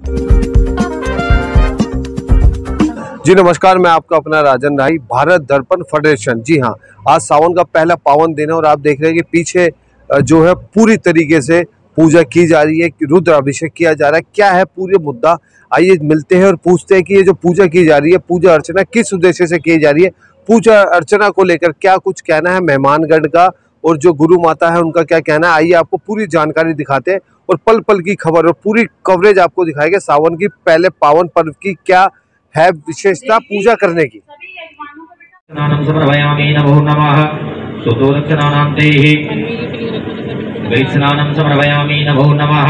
जी नमस्कार, मैं आपका अपना राजन राही, भारत दर्पण फेडरेशन। जी हाँ, आज सावन का पहला पावन दिन है और आप देख रहे हैं कि पीछे जो है पूरी तरीके से पूजा की जा रही है, रुद्र अभिषेक किया जा रहा है। क्या है पूरे मुद्दा, आइए मिलते हैं और पूछते हैं कि ये जो पूजा की जा रही है, पूजा अर्चना किस उद्देश्य से की जा रही है, पूजा अर्चना को लेकर क्या कुछ कहना है मेहमानगढ़ का और जो गुरु माता है उनका क्या कहना है। आइए आपको पूरी जानकारी दिखाते हैं और पल पल की खबर और पूरी कवरेज आपको दिखाएंगे सावन की पहले पावन पर्व की क्या है विशेषता पूजा करने की। स्नानं समर्पयामि नमो नमः सुतोदक्षिणानान्तेः स्नानं समर्पयामि नमो नमः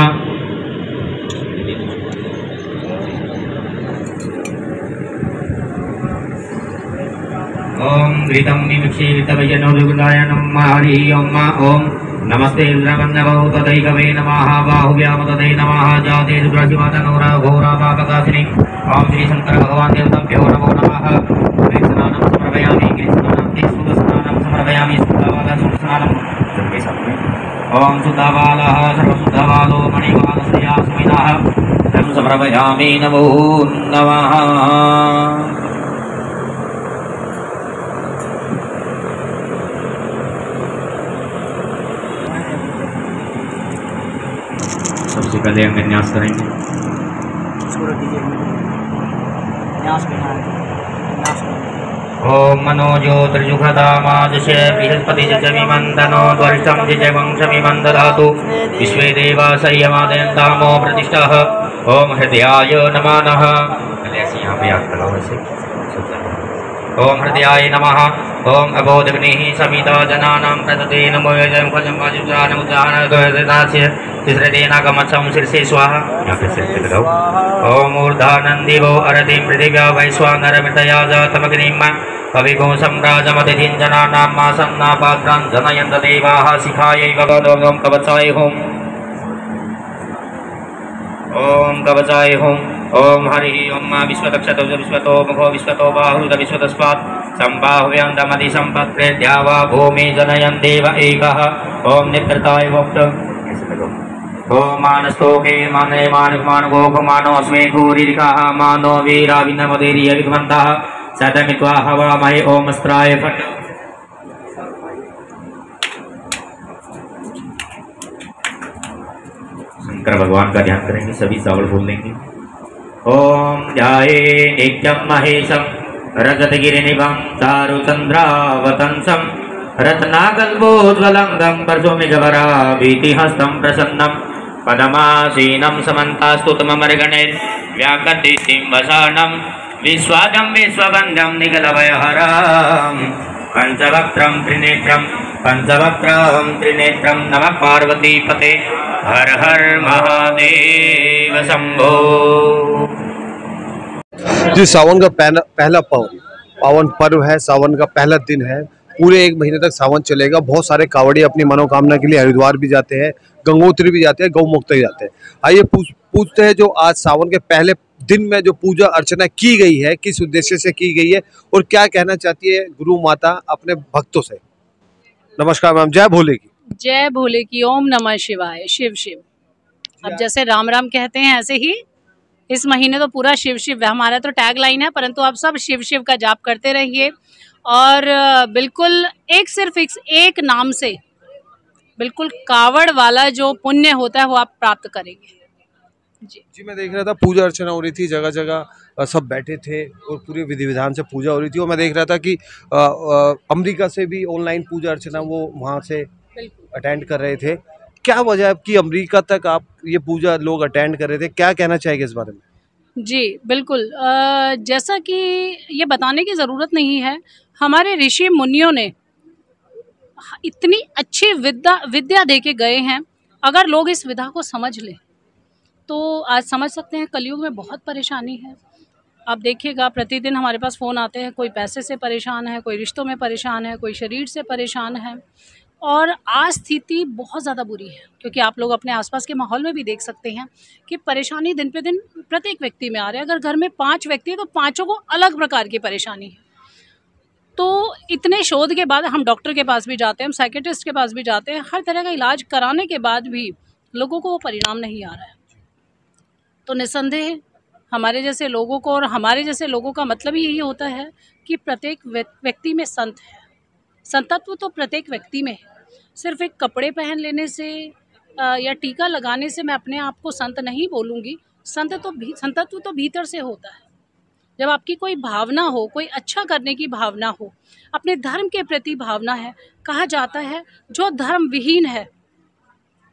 ओम घृतं विमिक्षितवैजनोदुर्गाय नमः हरि ओम नमस्ते रुद्रवन्दवो तदैकवे नमः बाहुव्याम तदै नमः जाते रुद्रशिवातनोरा घोरा पापकासिनी ओम श्री शंकर भगवान देवताभ्यो नमो नमः स्नानं समर्पयामि कृष्णानां स्नानं समर्पयामि शुद्धवालः ओम शुद्धवालः सर्वशुद्धवालो मणिवालस्य स्मिनः तं समर्पयामि नमो नमः। सबसे पहले हम विन्यास करेंगे। ओम मनो ज्योतिर्जुखदामादश बृहस्पति जमिमंदनो द्वर्षं जगवंशमिमं दधातु विश्वे देवा संयमादयन्तामो प्रतिष्ठः। ओम हृदयाय नमः। ऐसे यहाँ पे याद करो वैसे। ओम हृदयाय नमः। ओम अबोधग्निः समिता जनानां प्रदते नमो यजं फलं वाजुजानमुदानगयदास्य तिस्रदेनागमच्छं शीर्षे स्वाहा। यहाँ पे सिर पे लगाओ। ओम ऊर्ध्वानन्दिवो अरतिं पृथिव्या वैश्वानरमृतया जातमग्निं कविगो सम्राजमतिथिं जनानां मासन्नापात्रां जनयन्त देवाः शिखायै भगवदों कवचाय होम। ओम कवचाय होम। ओम हरि ओम विश्वतक्षतो विश्वतो मुखो विश्वतो बाहुरुद विश्वतस्मात् सम्बाहुव्यन्दमति सम्पत्रे द्यावा भूमि जनयन् देव एकः। ओम नित्रताय भक्त। ओम मानस्तोके माने मानगोख मानो अस्मे घूरिरिकाः मानो वीराविनमदेरिय विद्वन्तः सदमित्वा हवामहे ओम अस्त्राय फट्। शंकर भगवान का ध्यान करेंगे, सभी चावल फूल लेंगे। ओम ध्याये नित्यं महेशं रजतगिरिनिभं चारुचन्द्रावतंसं रत्नाकल्पोज्ज्वलंगं परशुमेघवराभीतिहस्तं प्रसन्नं पदमासीनं समन्तास्तुतमर्गणैः व्याकटितिं वसानं विश्वाजं विश्ववन्द्यं निगलभयहरं पंचवक्त्रं त्रिनेत्रं नमः पार्वतीपते हर हर महादेव शंभो। जी सावन का पहला पावन पर्व है, सावन का पहला दिन है। पूरे एक महीने तक सावन चलेगा। बहुत सारे कावड़ी अपनी मनोकामना के लिए हरिद्वार भी जाते हैं, गंगोत्री भी जाते हैं, गौमुख भी जाते हैं। आइए पूछते हैं जो आज सावन के पहले दिन में जो पूजा अर्चना की गई है किस उद्देश्य से की गई है और क्या कहना चाहती है गुरु माता अपने भक्तों से। नमस्कार मैम, जय भोले की। जय भोले की। ओम नमः शिवाय। शिव शिव। अब जैसे राम राम कहते हैं ऐसे ही इस महीने तो पूरा शिव शिव है। हमारा तो टैग लाइन है, परंतु आप सब शिव शिव का जाप करते रहिए और बिल्कुल सिर्फ एक नाम से बिल्कुल कावड़ वाला जो पुण्य होता है वो आप प्राप्त करेंगे। जी मैं देख रहा था पूजा अर्चना हो रही थी, जगह जगह सब बैठे थे और पूरे विधि विधान से पूजा हो रही थी। और मैं देख रहा था कि अमेरिका से भी ऑनलाइन पूजा अर्चना वो वहाँ से अटेंड कर रहे थे। क्या वजह है कि अमेरिका तक आप ये पूजा लोग अटेंड कर रहे थे, क्या कहना चाहेंगे इस बारे में? जी बिल्कुल, जैसा कि ये बताने की ज़रूरत नहीं है, हमारे ऋषि मुनियों ने इतनी अच्छी विद्या दे के गए हैं। अगर लोग इस विद्या को समझ लें तो आज समझ सकते हैं कलयुग में बहुत परेशानी है। आप देखिएगा प्रतिदिन हमारे पास फ़ोन आते हैं, कोई पैसे से परेशान है, कोई रिश्तों में परेशान है, कोई शरीर से परेशान है। और आज स्थिति बहुत ज़्यादा बुरी है क्योंकि आप लोग अपने आसपास के माहौल में भी देख सकते हैं कि परेशानी दिन पे दिन प्रत्येक व्यक्ति में आ रहा है। अगर घर में 5 व्यक्ति हैं तो 5 को अलग प्रकार की परेशानी है। तो इतने शोध के बाद हम डॉक्टर के पास भी जाते हैं, हम साइकेट्रिस्ट के पास भी जाते हैं, हर तरह का इलाज कराने के बाद भी लोगों को वो परिणाम नहीं आ रहा है। तो निस्संदेह हमारे जैसे लोगों को, और हमारे जैसे लोगों का मतलब ही यही होता है कि प्रत्येक व्यक्ति में संत है। संतत्व तो प्रत्येक व्यक्ति में है। सिर्फ एक कपड़े पहन लेने से या टीका लगाने से मैं अपने आप को संत नहीं बोलूँगी। संतत्व तो भीतर से होता है। जब आपकी कोई भावना हो, कोई अच्छा करने की भावना हो, अपने धर्म के प्रति भावना है। कहा जाता है जो धर्म विहीन है,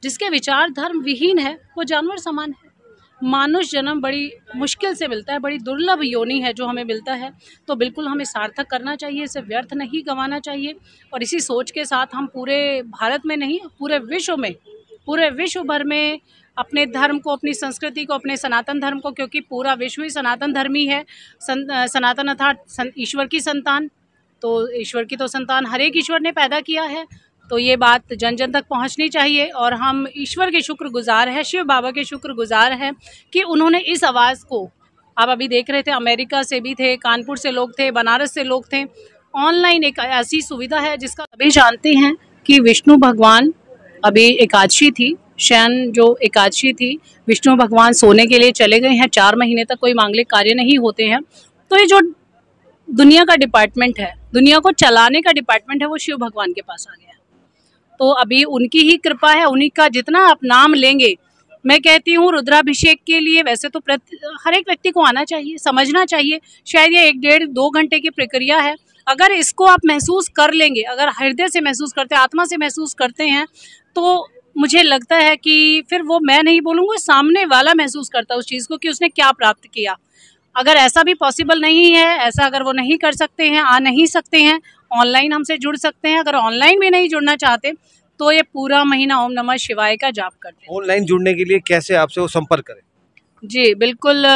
जिसके विचार धर्म विहीन है, वो जानवर समान है। मानुष जन्म बड़ी मुश्किल से मिलता है, बड़ी दुर्लभ योनि है जो हमें मिलता है, तो बिल्कुल हमें सार्थक करना चाहिए, इसे व्यर्थ नहीं गंवाना चाहिए। और इसी सोच के साथ हम पूरे भारत में नहीं, पूरे विश्व भर में अपने धर्म को, अपनी संस्कृति को, अपने सनातन धर्म को, क्योंकि पूरा विश्व ही सनातन धर्मी है। सनातन अर्थात ईश्वर की संतान, तो ईश्वर की तो संतान हर एक ईश्वर ने पैदा किया है। तो ये बात जन जन तक पहुंचनी चाहिए और हम ईश्वर के शुक्रगुजार हैं, शिव बाबा के शुक्रगुजार हैं कि उन्होंने इस आवाज़ को, आप अभी देख रहे थे अमेरिका से भी थे, कानपुर से लोग थे, बनारस से लोग थे। ऑनलाइन एक ऐसी सुविधा है जिसका सभी जानते हैं कि विष्णु भगवान, अभी एकादशी थी, शयन जो एकादशी थी, विष्णु भगवान सोने के लिए चले गए हैं। 4 महीने तक कोई मांगलिक कार्य नहीं होते हैं। तो ये जो दुनिया का डिपार्टमेंट है, दुनिया को चलाने का डिपार्टमेंट है, वो शिव भगवान के पास आ गया। तो अभी उनकी ही कृपा है, उन्हीं का जितना आप नाम लेंगे। मैं कहती हूँ रुद्राभिषेक के लिए वैसे तो हर एक व्यक्ति को आना चाहिए, समझना चाहिए। शायद ये 1 डेढ़ 2 घंटे की प्रक्रिया है। अगर इसको आप महसूस कर लेंगे, अगर हृदय से महसूस करते हैं, आत्मा से महसूस करते हैं, तो मुझे लगता है कि फिर वो मैं नहीं बोलूँगी, सामने वाला महसूस करता है उस चीज़ को कि उसने क्या प्राप्त किया। अगर ऐसा भी पॉसिबल नहीं है, ऐसा अगर वो नहीं कर सकते हैं, आ नहीं सकते हैं, ऑनलाइन हमसे जुड़ सकते हैं। अगर ऑनलाइन भी नहीं जुड़ना चाहते तो ये पूरा महीना ओम नमः शिवाय का जाप करते हैं। ऑनलाइन जुड़ने के लिए कैसे आपसे वो संपर्क करें? जी बिल्कुल,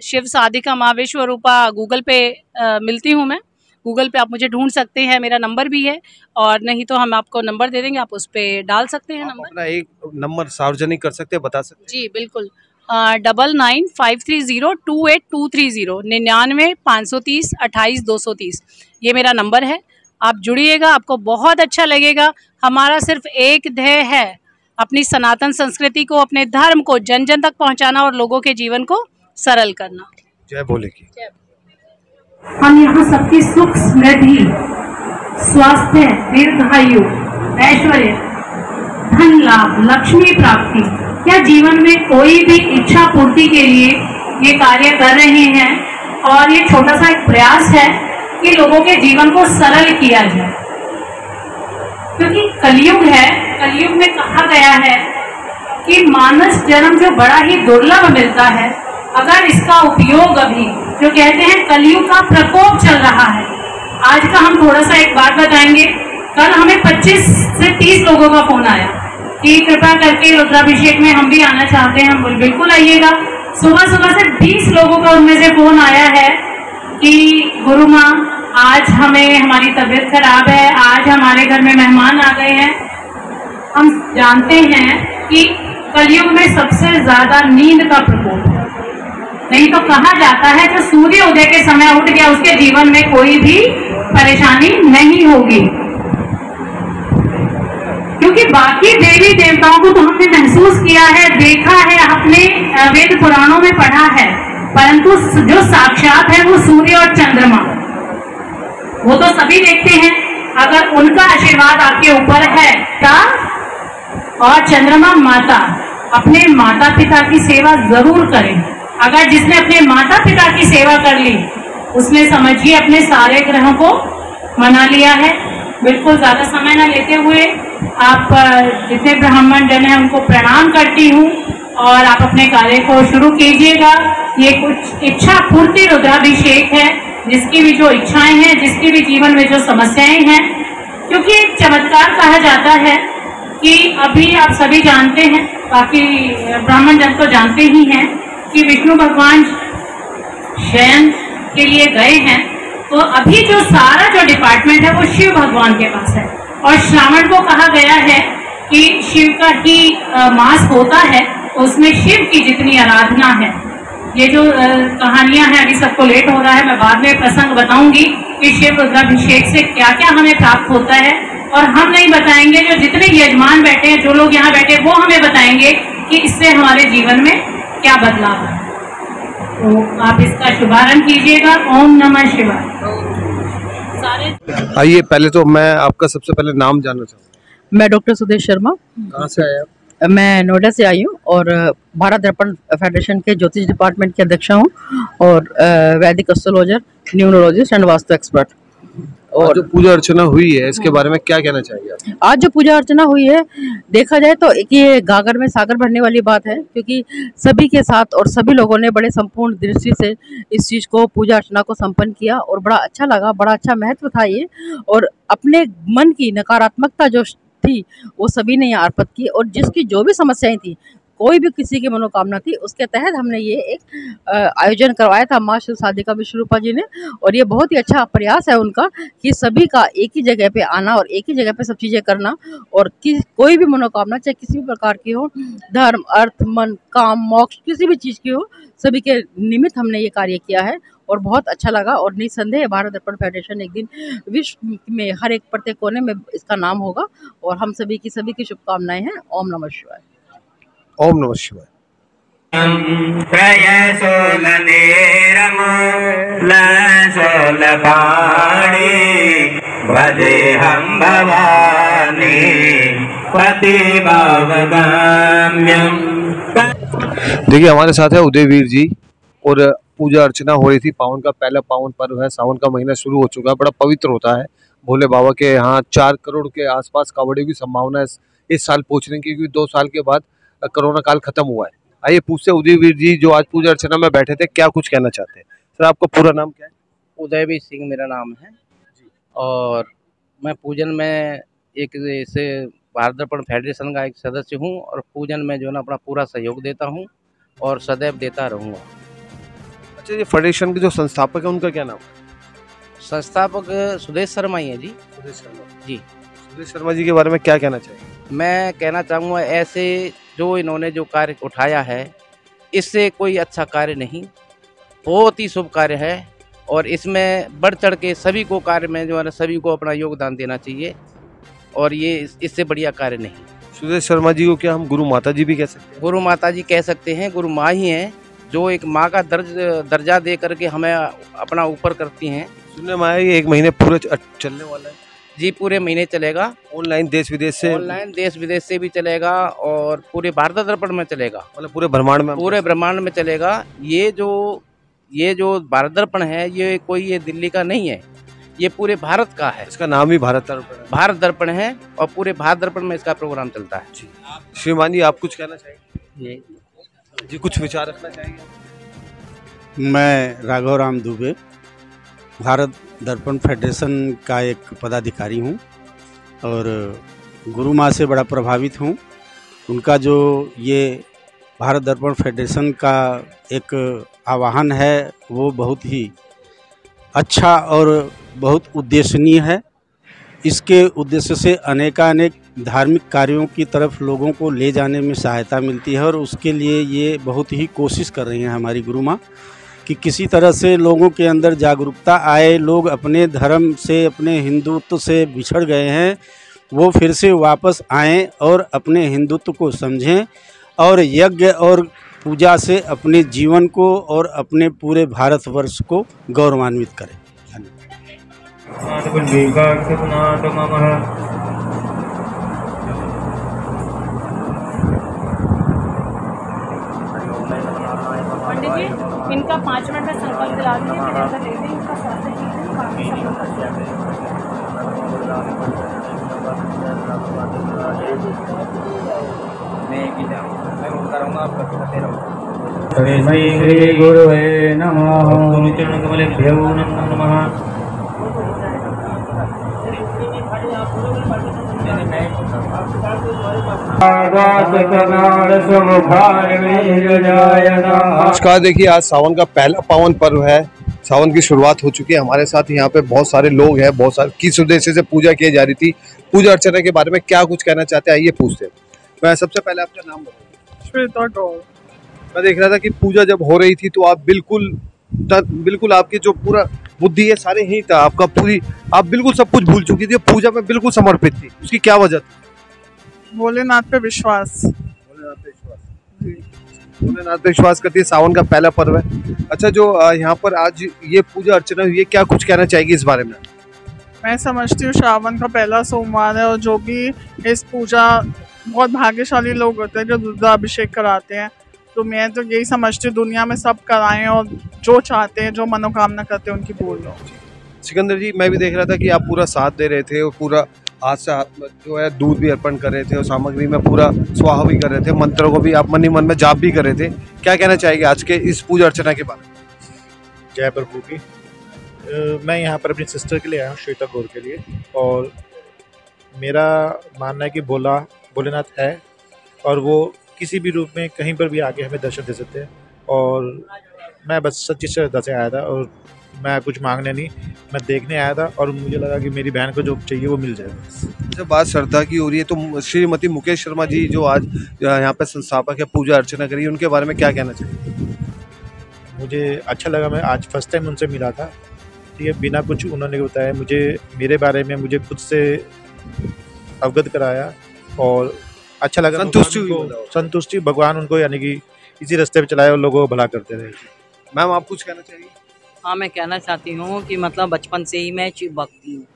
शिव साधिका माँ विश्वरूपा गूगल पे मिलती हूँ मैं। गूगल पे आप मुझे ढूंढ सकते हैं, मेरा नंबर भी है, और नहीं तो हम आपको नंबर दे देंगे, आप उस पर डाल सकते हैं नंबर। अपना एक नंबर सार्वजनिक कर सकते हैं, बता सकते हैं? जी बिल्कुल, 9953028230 99 ये मेरा नंबर है। आप जुड़िएगा, आपको बहुत अच्छा लगेगा। हमारा सिर्फ एक ध्येय है, अपनी सनातन संस्कृति को, अपने धर्म को जन जन तक पहुंचाना और लोगों के जीवन को सरल करना। जय भोले की। हम यहाँ सबकी सुख समृद्धि, स्वास्थ्य, दीर्घायु, ऐश्वर्य, धन लाभ, लक्ष्मी प्राप्ति या जीवन में कोई भी इच्छा पूर्ति के लिए ये कार्य कर रहे हैं। और ये छोटा सा एक प्रयास है कि लोगों के जीवन को सरल किया जाए, क्योंकि कलयुग है। कलयुग में कहा गया है कि मानस जन्म जो बड़ा ही दुर्लभ मिलता है, अगर इसका उपयोग अभी जो कहते हैं कलयुग का प्रकोप चल रहा है। आज का हम थोड़ा सा एक बात बताएंगे। कल हमें 25 से 30 लोगों का फोन आया कि कृपा करके रुद्राभिषेक में हम भी आना चाहते हैं। हम बिल्कुल आइएगा। सुबह सुबह से 20 लोगों का उनमें से फोन आया है कि गुरु माँ आज हमारी तबीयत खराब है, आज हमारे घर में मेहमान आ गए हैं। हम जानते हैं कि कलयुग में सबसे ज्यादा नींद का प्रकोप है। नहीं तो कहा जाता है जो सूर्य उदय के समय उठ गया उसके जीवन में कोई भी परेशानी नहीं होगी, क्योंकि बाकी देवी देवताओं को तो हमने महसूस किया है, देखा है, अपने वेद पुराणों में पढ़ा है, परंतु जो साक्षात है वो सूर्य और चंद्रमा, वो तो सभी देखते हैं। अगर उनका आशीर्वाद आपके ऊपर है और चंद्रमा माता, अपने माता पिता की सेवा जरूर करें। अगर जिसने अपने माता पिता की सेवा कर ली उसने समझिए अपने सारे ग्रहों को मना लिया है। बिल्कुल ज्यादा समय न लेते हुए आप जितने ब्राह्मण जन हैं उनको प्रणाम करती हूँ और आप अपने कार्य को शुरू कीजिएगा। ये कुछ इच्छा पूर्ति रुद्राभिषेक है, जिसकी भी जो इच्छाएं हैं, जिसके भी जीवन में जो समस्याएं हैं, क्योंकि एक चमत्कार कहा जाता है कि अभी आप सभी जानते हैं, बाकी ब्राह्मण जन तो जानते ही हैं कि विष्णु भगवान शयन के लिए गए हैं। तो अभी जो सारा जो डिपार्टमेंट है वो शिव भगवान के पास है, और श्रावण को कहा गया है कि शिव का ही मास होता है, तो उसमें शिव की जितनी आराधना है, ये जो कहानियां हैं, अभी सबको लेट हो रहा है, मैं बाद में प्रसंग बताऊंगी कि शिव रुद्राभिषेक से क्या क्या हमें प्राप्त होता है। और हम नहीं बताएंगे, जो जितने यजमान बैठे हैं, जो लोग यहाँ बैठे, वो हमें बताएंगे कि इससे हमारे जीवन में क्या बदलाव है। तो आप इसका शुभारंभ कीजिएगा। ओम नमः शिवाय। सारे आइए, पहले तो मैं आपका सबसे पहले नाम जानना चाहूँगा। मैं डॉक्टर सुदेश शर्मा, कहाँ से आए आप? मैं नोएडा से आई हूँ और भारत दर्पण फेडरेशन के ज्योतिष डिपार्टमेंट की अध्यक्ष हूँ और वैदिक astrologer, numerologist and vastu expert. और जो पूजा अर्चना हुई है इसके बारे में क्या कहना चाहिए आप? आज जो पूजा अर्चना हुई है, देखा जाए तो एक ये गागर में सागर भरने वाली बात है, क्योंकि सभी के साथ और सभी लोगों ने बड़े संपूर्ण दृष्टि से इस चीज़ को, पूजा अर्चना को संपन्न किया और बड़ा अच्छा लगा, बड़ा अच्छा महत्व था ये। और अपने मन की नकारात्मकता जो थी वो सभी ने यहाँ अर्पित की और जिसकी जो भी समस्याएं थी, कोई भी किसी की मनोकामना थी, उसके तहत हमने ये एक आयोजन करवाया था माँ शिव साधिका विश्वरूपा जी ने। और ये बहुत ही अच्छा प्रयास है उनका कि सभी का एक ही जगह पे आना और एक ही जगह पे सब चीज़ें करना, और कोई भी मनोकामना चाहे किसी भी प्रकार की हो, धर्म, अर्थ, मन, काम, मोक्ष, किसी भी चीज़ की हो, सभी के निमित्त हमने ये कार्य किया है और बहुत अच्छा लगा। और निसंदेह भारत दर्पण फेडरेशन एक दिन विश्व में हर एक प्रत्येक कोने में इसका नाम होगा और हम सभी की शुभकामनाएं हैं। ओम नमः शिवाय। ओम नमः शिवाय। देखिए, हमारे साथ है उदयवीर जी और पूजा अर्चना हो रही थी। पावन का पहला पावन पर्व है, सावन का महीना शुरू हो चुका है, बड़ा पवित्र होता है। भोले बाबा के यहाँ 4 करोड़ के आसपास कावड़ियों की संभावना है इस साल पहुंचने की, क्योंकि 2 साल के बाद कोरोना काल खत्म हुआ है। आइए पूछते उदयवीर जी, जो आज पूजा अर्चना में बैठे थे, क्या कुछ कहना चाहते हैं? सर, आपका पूरा नाम क्या है? उदयवीर सिंह मेरा नाम है और मैं पूजन में एक जैसे भारत दर्पण फेडरेशन का एक सदस्य हूं और पूजन में जो ना अपना पूरा सहयोग देता हूं और सदैव देता रहूंगा। अच्छा, ये फेडरेशन के जो संस्थापक है उनका क्या नाम है? संस्थापक सुदेश शर्मा ही है जी। सुदेश शर्मा जी, सुदेश शर्मा जी के बारे में क्या कहना चाहिए? मैं कहना चाहूँगा ऐसे जो इन्होंने जो कार्य उठाया है, इससे कोई अच्छा कार्य नहीं, बहुत ही शुभ कार्य है और इसमें बढ़ चढ़ के सभी को कार्य में जो है सभी को अपना योगदान देना चाहिए और ये इससे बढ़िया कार्य नहीं। सुदेश शर्मा जी को क्या हम गुरु माता जी भी कह सकते हैं? गुरु माता जी कह सकते हैं, गुरु माँ ही हैं जो एक माँ का दर्जा दे करके हमें अपना ऊपर करती हैं। सुनने में आया ये 1 महीने पूरे चलने वाला है। जी, पूरे महीने चलेगा। ऑनलाइन देश विदेश से? ऑनलाइन देश विदेश से भी चलेगा और पूरे भारत दर्पण में चलेगा, मतलब पूरे ब्रह्मांड में? पूरे ब्रह्मांड में चलेगा। ये जो भारत दर्पण है, ये कोई ये दिल्ली का नहीं है, ये पूरे भारत का है। इसका नाम ही भारत दर्पण है। भारत दर्पण है और पूरे भारत दर्पण में इसका प्रोग्राम चलता है। श्रीमान जी, आप कुछ कहना चाहिए? जी, कुछ विचार रखना चाहिए? मैं राघव राम दुबे, भारत दर्पण फेडरेशन का एक पदाधिकारी हूं और गुरु माँ से बड़ा प्रभावित हूं। उनका जो ये भारत दर्पण फेडरेशन का एक आह्वान है वो बहुत ही अच्छा और बहुत उद्देश्यनीय है। इसके उद्देश्य से अनेकानेक धार्मिक कार्यों की तरफ लोगों को ले जाने में सहायता मिलती है और उसके लिए ये बहुत ही कोशिश कर रही हैं हमारी गुरु माँ कि किसी तरह से लोगों के अंदर जागरूकता आए, लोग अपने धर्म से, अपने हिंदुत्व से बिछड़ गए हैं, वो फिर से वापस आएँ और अपने हिंदुत्व को समझें और यज्ञ और पूजा से अपने जीवन को और अपने पूरे भारतवर्ष को गौरवान्वित करें। पंडित जी, इनका 5 मिनट में संकल्प दिला दीजिए, फिर अंदर ले दें इनका स्वास्थ्य श्री गुरुवे नमः। चरणकमलेभ्यो नमो नमः। नमस्कार। देखिए, आज सावन का पहला पावन पर्व है, सावन की शुरुआत हो चुकी है। हमारे साथ यहाँ पे बहुत सारे लोग हैं, बहुत सारे किस उद्देश्य से पूजा की जा रही थी, पूजा अर्चना के बारे में क्या कुछ कहना चाहते हैं, आइए पूछते हैं। मैं सबसे पहले आपका नाम बताइए। श्वेता गौड़। मैं देख रहा था कि पूजा जब हो रही थी तो आप बिल्कुल आपकी जो पूरा बुद्धि है सारे ही था, आप बिल्कुल सब कुछ भूल चुकी थी, पूजा में बिल्कुल समर्पित थी। उसकी क्या वजह थी? भोलेनाथ पे विश्वास। भोलेनाथ पे विश्वास। भोलेनाथ पे विश्वास करती है, सावन का पहला पर्व है। अच्छा, जो यहाँ पर आज ये पूजा अर्चना हुई है, क्या कुछ कहना चाहेगी इस बारे में? मैं समझती हूँ श्रावण का पहला सोमवार है और जो भी इस पूजा बहुत भाग्यशाली लोग होते हैं जो रुद्राभिषेक कराते हैं, तो मैं तो यही समझती हूँ दुनिया में सब कराएं और जो चाहते हैं, जो मनोकामना करते हैं उनकी पूर्ण हो। सिकंदर जी, मैं भी देख रहा था कि आप पूरा साथ दे रहे थे और पूरा हाथ से हाथ में जो है दूध भी अर्पण कर रहे थे और सामग्री में पूरा स्वाहा भी कर रहे थे, मंत्रों को भी आप मन ही मन में जाप भी कर रहे थे। क्या कहना चाहेंगे आज के इस पूजा अर्चना के बारे में? जय प्रभु की। मैं यहाँ पर अपनी सिस्टर के लिए आया हूँ, श्वेता गौर के लिए, और मेरा मानना है कि भोलेनाथ है और वो किसी भी रूप में कहीं पर भी आके हमें दर्शन दे सकते हैं। और मैं बस सच्ची श्रद्धा से आया था और मैं कुछ मांगने नहीं, मैं देखने आया था और मुझे लगा कि मेरी बहन को जो चाहिए वो मिल जाएगा। जब बात श्रद्धा की हो रही है तो श्रीमती मुकेश शर्मा जी जो आज यहाँ पे संस्थापक है, पूजा अर्चना करी, उनके बारे में क्या कहना चाहिए? मुझे अच्छा लगा, मैं आज फर्स्ट टाइम उनसे मिला था, ठीक है, बिना कुछ उन्होंने बताया मुझे मेरे बारे में, मुझे खुद से अवगत कराया और अच्छा लगा। संतुष्टि भगवान उनको यानी कि इसी रास्ते पे चलाए और लोगों को भला करते रहे। मैम, आप कुछ कहना चाहिए? हाँ, मैं कहना चाहती हूँ कि मतलब बचपन से ही मैं शिव भक्ति हूँ।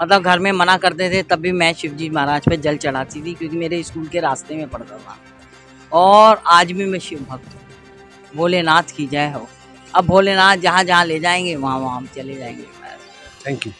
मतलब घर में मना करते थे तब भी मैं शिव जी महाराज पे जल चढ़ाती थी क्योंकि मेरे स्कूल के रास्ते में पड़ता था, और आज भी मैं शिव भक्त हूँ। भोलेनाथ की जय हो। अब भोलेनाथ जहाँ जहाँ ले जाएंगे वहाँ वहाँ हम चले जाएंगे। Thank you.